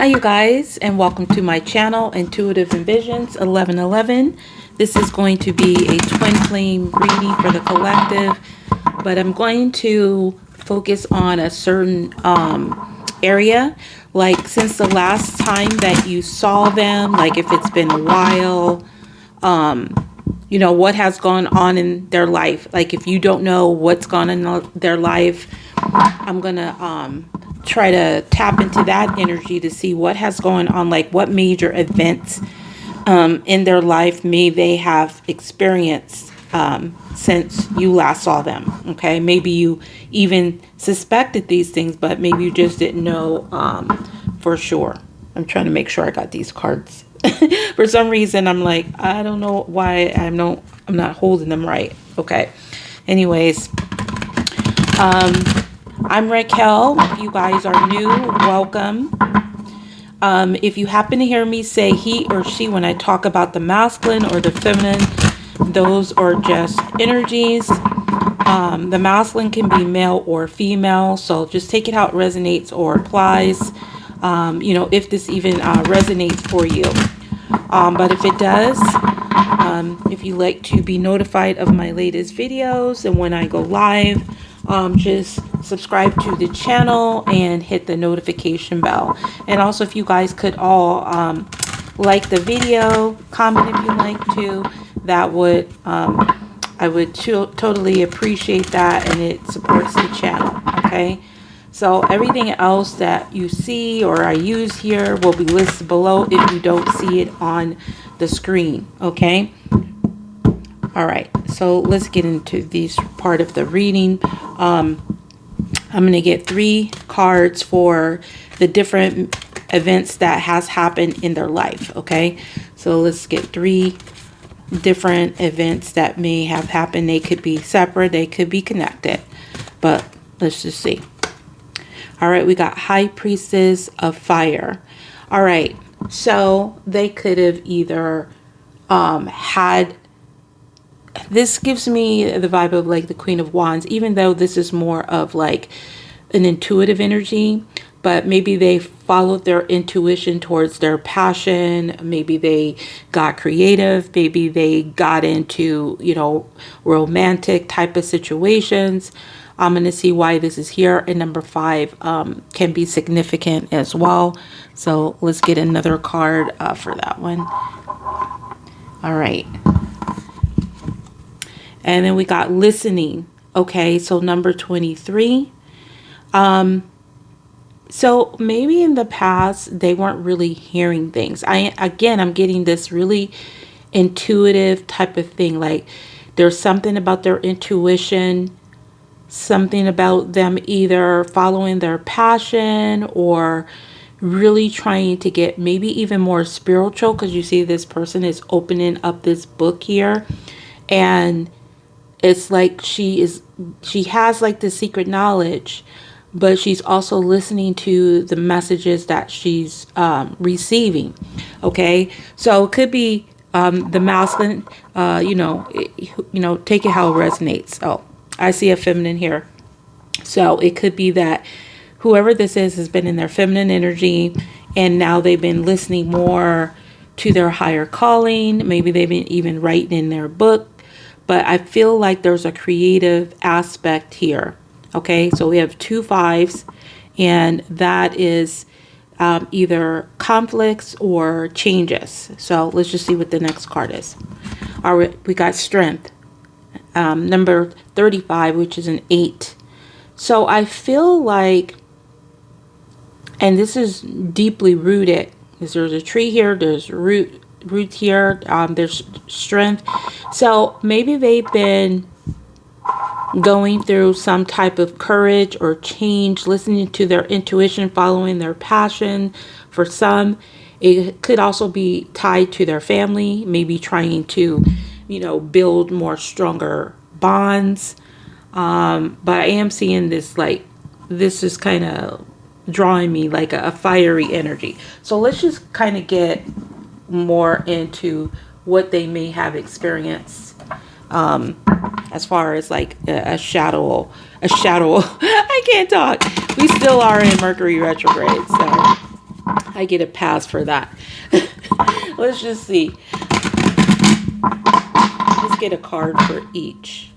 Hi you guys, and welcome to my channel, Intuitive Envisions 1111. This is going to be a twin flame reading for the collective, but I'm going to focus on a certain area. Like since the last time that you saw them, like if it's been a while, you know, what has gone on in their life. Like if you don't know what's gone on in their life, I'm gonna try to tap into that energy to see what has gone on, like what major events in their life may they have experienced since you last saw them. Okay, maybe you even suspected these things, but maybe you just didn't know for sure. I'm trying to make sure I got these cards. For some reason I'm like, I don't know why I'm not holding them right. Okay, anyways, I'm Raquel. If you guys are new, welcome. If you happen to hear me say he or she when I talk about the masculine or the feminine, those are just energies. The masculine can be male or female, so just take it how it resonates or applies. You know, if this even resonates for you. But if it does, if you like to be notified of my latest videos and when I go live, just subscribe to the channel and hit the notification bell. And also, if you guys could all like the video, comment if you like to, that would I would totally appreciate that, and it supports the channel. Okay, so everything else that you see or I use here will be listed below if you don't see it on the screen. Okay. All right, so let's get into this part of the reading. I'm going to get 3 cards for the different events that has happened in their life. Okay, so let's get 3 different events that may have happened. They could be separate, they could be connected, but let's just see. All right, we got High Priestess of Fire. All right, so they could have either had, this gives me the vibe of like the Queen of Wands, even though this is more of like an intuitive energy, but maybe they followed their intuition towards their passion. Maybe they got creative. Maybe they got into, you know, romantic type of situations. I'm going to see why this is here. And number 5 can be significant as well. So let's get another card for that one. All right. And then we got listening. Okay, so number 23. So maybe in the past they weren't really hearing things. I'm getting this really intuitive type of thing. Like there's something about their intuition, something about them either following their passion or really trying to get maybe even more spiritual, because you see this person is opening up this book here, and it's like she has like the secret knowledge, but she's also listening to the messages that she's receiving. Okay, so it could be the masculine, you know, take it how it resonates. Oh, I see a feminine here. So it could be that whoever this is has been in their feminine energy, and now they've been listening more to their higher calling. Maybe they've been even writing in their book. But I feel like there's a creative aspect here. Okay, so we have 2 5s, and that is either conflicts or changes. So let's just see what the next card is. All right, we got strength. Number 35, which is an 8. So I feel like, and this is deeply rooted, because there's a tree here, there's root here, there's strength. So maybe they've been going through some type of courage or change, listening to their intuition, following their passion. For some, it could also be tied to their family, maybe trying to, you know, build more stronger bonds. But I am seeing this, like, this is kind of drawing me like a fiery energy. So let's just kind of get more into what they may have experienced as far as like a shadow I can't talk. We still are in Mercury retrograde, so I get a pass for that. Let's just see. Let's get a card for each.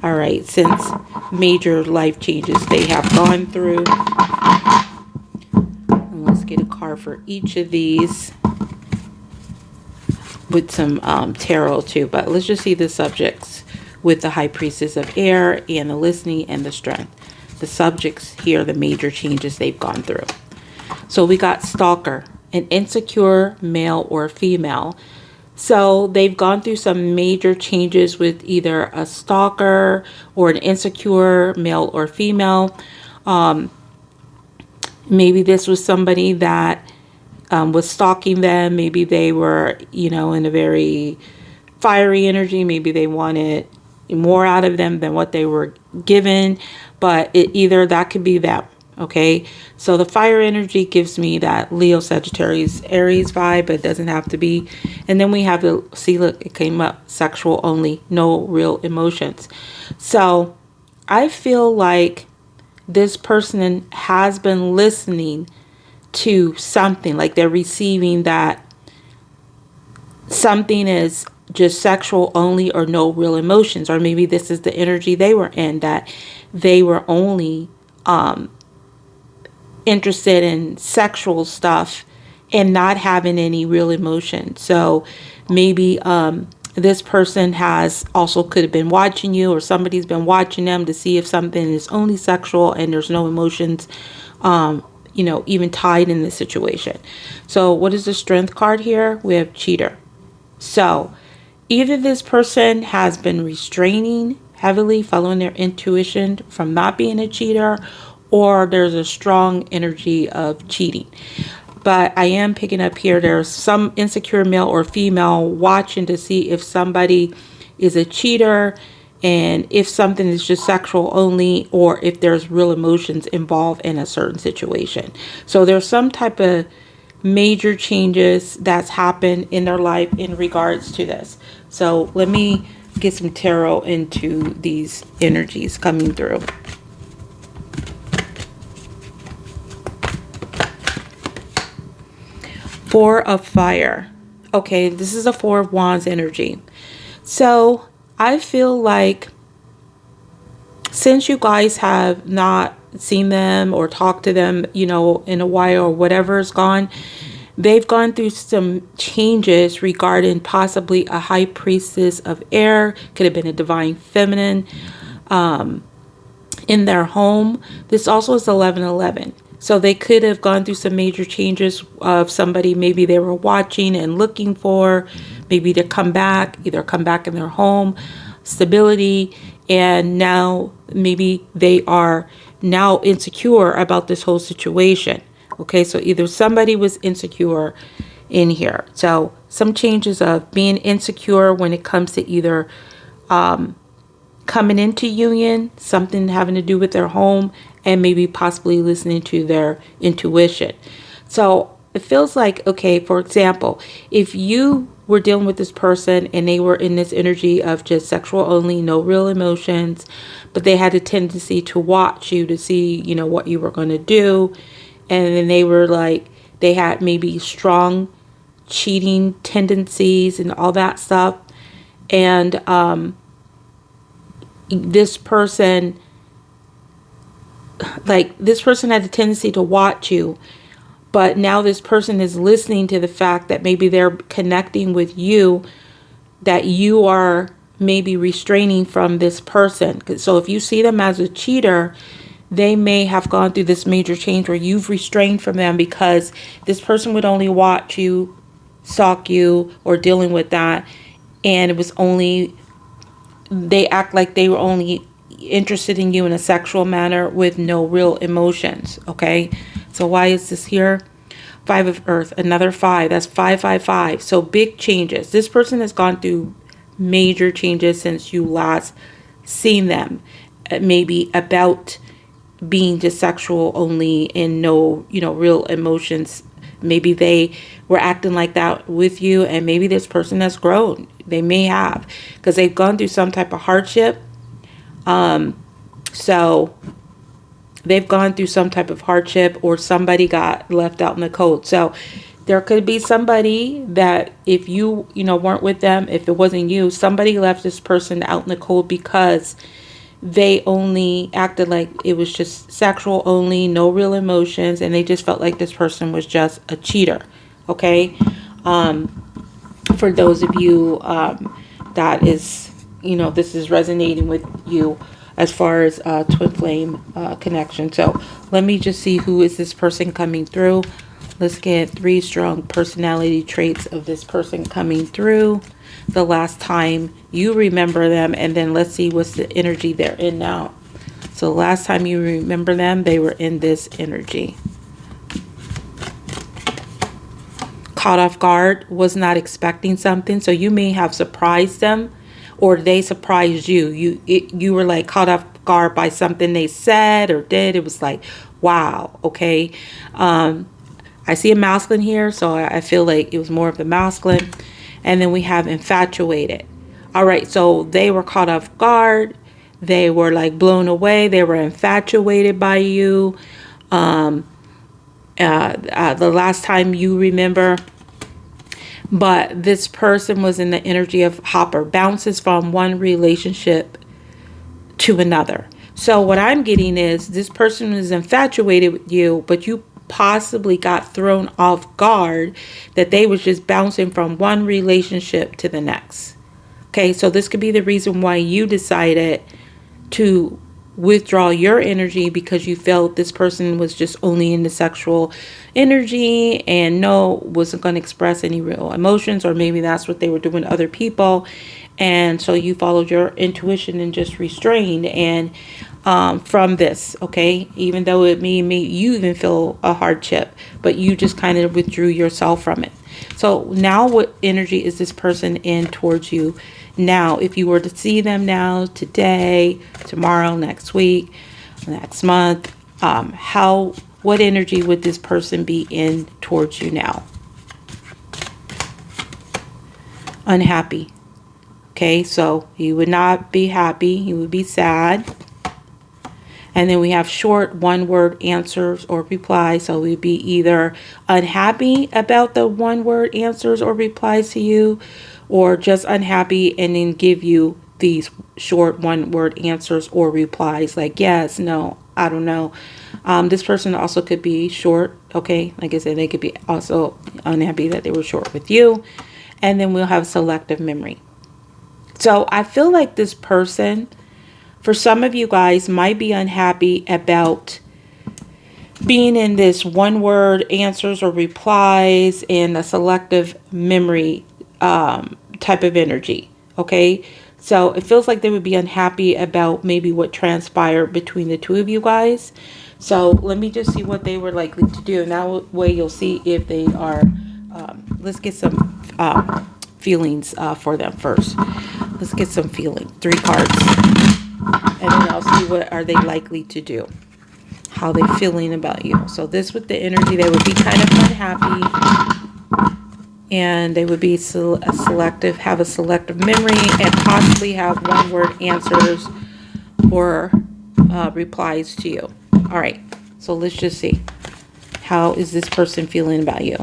All right, since major life changes they have gone through. And let's get a card for each of these with some tarot too. But let's just see the subjects with the High Priestess of Air and the Listening and the Strength. The subjects here, the major changes they've gone through. So we got Stalker, an insecure male or female. So they've gone through some major changes with either a stalker or an insecure male or female. Maybe this was somebody that was stalking them. Maybe they were, in a very fiery energy. Maybe they wanted more out of them than what they were given. But either that could be them. Okay, so the fire energy gives me that Leo, Sagittarius, Aries vibe, but it doesn't have to be. And then we have the, see, look, it came up, sexual only, no real emotions. So I feel like this person has been listening to something, like they're receiving that something is just sexual only or no real emotions. Or maybe this is the energy they were in, that they were only interested in sexual stuff and not having any real emotion. So maybe this person has also could have been watching you, or somebody's been watching them to see if something is only sexual and there's no emotions, even tied in this situation. So what is the Strength card here? We have Cheater. So either this person has been restraining heavily, following their intuition from not being a cheater, or there's a strong energy of cheating. But I am picking up here, there's some insecure male or female watching to see if somebody is a cheater, and if something is just sexual only, or if there's real emotions involved in a certain situation. So there's some type of major changes that's happened in their life in regards to this. So let me get some tarot into these energies coming through. Four of Fire. Okay, this is a Four of Wands energy. So I feel like since you guys have not seen them or talked to them, in a while, or whatever is gone, they've gone through some changes regarding possibly a High Priestess of Air, could have been a Divine Feminine in their home. This also is 1111. So they could have gone through some major changes of somebody maybe they were watching and looking for, maybe to come back in their home, stability, and now maybe they are now insecure about this whole situation. Okay, so either somebody was insecure in here. So some changes of being insecure when it comes to either coming into union, something having to do with their home, and maybe possibly listening to their intuition. So it feels like, okay, for example, if you were dealing with this person and they were in this energy of just sexual only, no real emotions, but they had a tendency to watch you to see, what you were going to do. And then they were like, they had maybe strong cheating tendencies and all that stuff. And this person had a tendency to watch you, but now this person is listening to the fact that maybe they're connecting with you, that you are maybe restraining from this person. So if you see them as a cheater, they may have gone through this major change where you've restrained from them because this person would only watch you, stalk you, or dealing with that. And it was only, they act like they were only interested in you in a sexual manner with no real emotions. Okay, so why is this here? Five of Earth, another 5. That's 555. So big changes. This person has gone through major changes since you last seen them. Maybe about being just sexual only and no, real emotions. Maybe they were acting like that with you, and maybe this person has grown. They may have, because they've gone through some type of hardship. So they've gone through some type of hardship, or somebody got left out in the cold. So there could be somebody that if you know, weren't with them, if it wasn't you, somebody left this person out in the cold because they only acted like it was just sexual only, no real emotions, and they just felt like this person was just a cheater. Okay. For those of you that is, you know, this is resonating with you as far as twin flame connection. So let me just see, who is this person coming through. Let's get 3 strong personality traits of this person coming through the last time you remember them, and then let's see what's the energy they're in now. So last time you remember them, they were in this energy. Caught off guard, was not expecting something, so you may have surprised them, or they surprised you. You were like caught off guard by something they said or did. It was like, wow, okay. I see a masculine here, so I feel like it was more of the masculine. And then we have infatuated. All right, so they were caught off guard. They were like blown away. They were infatuated by you. The last time you remember. But this person was in the energy of hopper, bounces from one relationship to another. So what I'm getting is this person is infatuated with you, but you possibly got thrown off guard that they was just bouncing from one relationship to the next. Okay, so this could be the reason why you decided to withdraw your energy, because you felt this person was just only in the sexual energy and wasn't going to express any real emotions, or maybe that's what they were doing to other people, and so you followed your intuition and just restrained. And from this, okay, even though it may you even feel a hardship, but you just kind of withdrew yourself from it. So now what energy is this person in towards you now? If you were to see them now, today, tomorrow, next week, next month, what energy would this person be in towards you now? Unhappy. Okay, so he would not be happy, he would be sad. And then we have short one-word answers or replies. So we'd be either unhappy about the one-word answers or replies to you, or just unhappy and then give you these short one-word answers or replies like yes, no, I don't know. This person also could be short. Okay, like I said, they could be also unhappy that they were short with you. And then we'll have selective memory. So I feel like this person, for some of you guys, might be unhappy about being in this one word answers or replies and a selective memory type of energy. Okay, so it feels like they would be unhappy about maybe what transpired between the two of you guys. So let me just see what they were likely to do, and that way you'll see if they are let's get some feelings for them first. Let's get some feeling. 3 cards. And then I'll see what are they likely to do. How they feeling about you. So this with the energy, they would be kind of unhappy. And they would be have a selective memory, and possibly have one-word answers or replies to you. All right. So let's just see. How is this person feeling about you?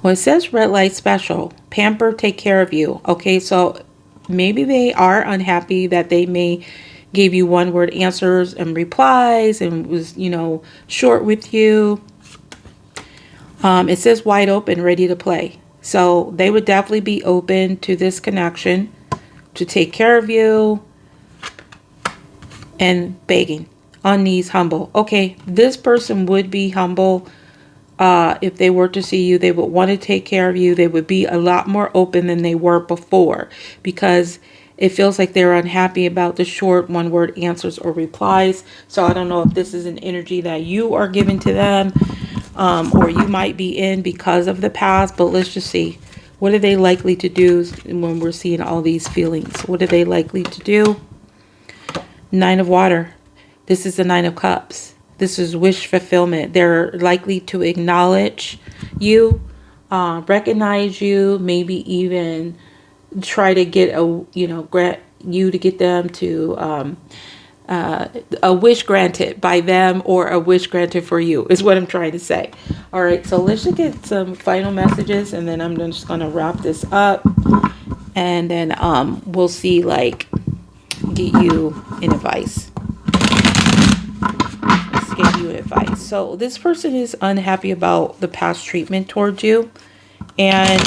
Well, it says red light special, pamper, take care of you. Okay, so maybe they are unhappy that they may give you one word answers and replies and was, short with you. It says wide open, ready to play. So they would definitely be open to this connection, to take care of you, and begging, on knees, humble. Okay, this person would be humble. If they were to see you, they would want to take care of you. They would be a lot more open than they were before, because it feels like they're unhappy about the short one-word answers or replies. So I don't know if this is an energy that you are giving to them, or you might be in because of the past. But let's just see. What are they likely to do when we're seeing all these feelings? What are they likely to do? 9 of Water. This is the 9 of Cups. This is wish fulfillment. They're likely to acknowledge you, recognize you, maybe even try to get you to get them to a wish granted by them, or a wish granted for you, is what I'm trying to say. All right, so let's just get some final messages, and then I'm just gonna wrap this up, and then we'll see, like, get you an advice. Let's get you advice. So this person is unhappy about the past treatment towards you, and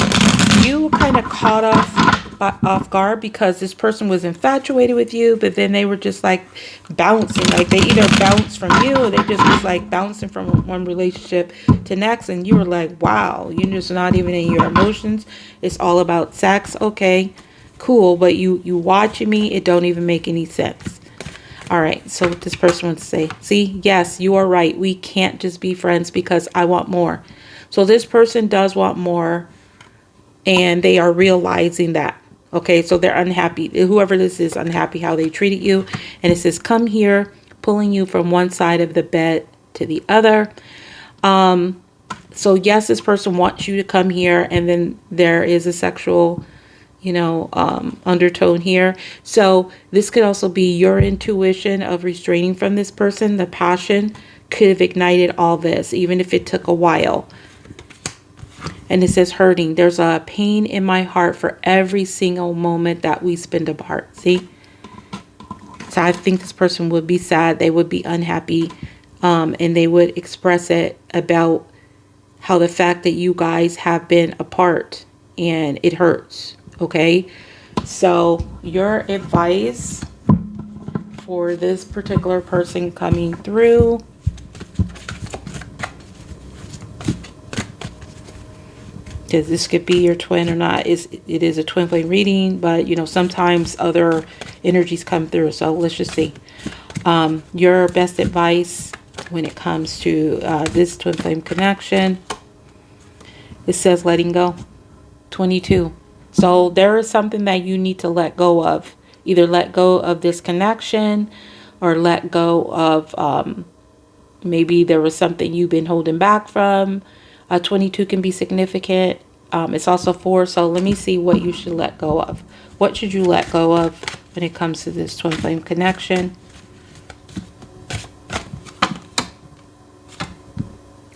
you kind of caught off guard because this person was infatuated with you, but then they were just like bouncing, like they either bounced from you, or they just was like bouncing from one relationship to next, and you were like, wow, you're just not even in your emotions. It's all about sex. Okay, cool, but you watching me, it don't even make any sense. All right, so what this person wants to say, see, yes, you are right, we can't just be friends because I want more. So this person does want more, and they are realizing that. Okay, so they're unhappy. Whoever this is unhappy how they treated you. And it says, come here, pulling you from one side of the bed to the other. So yes, this person wants you to come here, and then there is a sexual, undertone here. So this could also be your intuition of restraining from this person. The passion could have ignited all this, even if it took a while. And it says hurting. There's a pain in my heart for every single moment that we spend apart. See? So I think this person would be sad. They would be unhappy. And they would express it about how the fact that you guys have been apart, and it hurts. Okay? So your advice for this particular person coming through. Because this could be your twin or not. It is a twin flame reading, but sometimes other energies come through. So let's just see. Your best advice when it comes to this twin flame connection. It says letting go. 22. So there is something that you need to let go of. Either let go of this connection, or let go of maybe there was something you've been holding back from. 22 can be significant. It's also 4. So let me see what you should let go of. What should you let go of when it comes to this twin flame connection?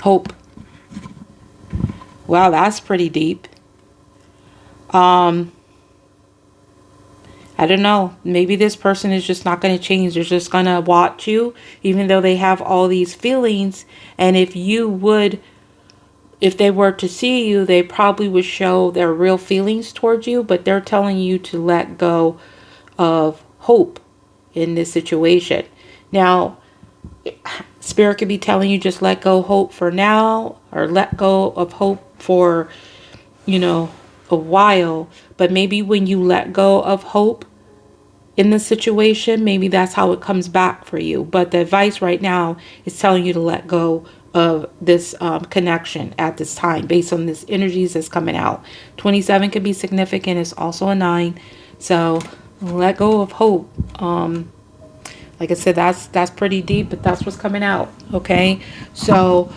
Hope. Wow, that's pretty deep. I don't know. Maybe this person is just not going to change. They're just going to watch you, even though they have all these feelings. And if they were to see you, they probably would show their real feelings towards you, but they're telling you to let go of hope in this situation. Now, Spirit could be telling you just let go hope for now, or let go of hope for, a while. But maybe when you let go of hope in the situation, maybe that's how it comes back for you. But the advice right now is telling you to let go of this connection at this time, based on this energies that's coming out. 27 could be significant. It's also a 9. So let go of hope. Like I said, that's pretty deep, but that's what's coming out. Okay, so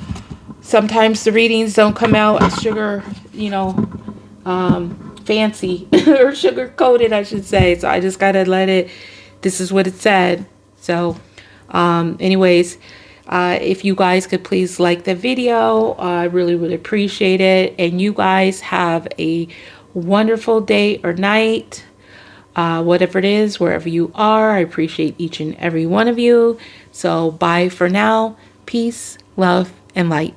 sometimes the readings don't come out as sugar, fancy or sugar coated, I should say. So I just gotta let it. This is what it said. So, anyways. If you guys could please like the video, I really would appreciate it. And you guys have a wonderful day or night, whatever it is, wherever you are. I appreciate each and every one of you. So bye for now. Peace, love, and light.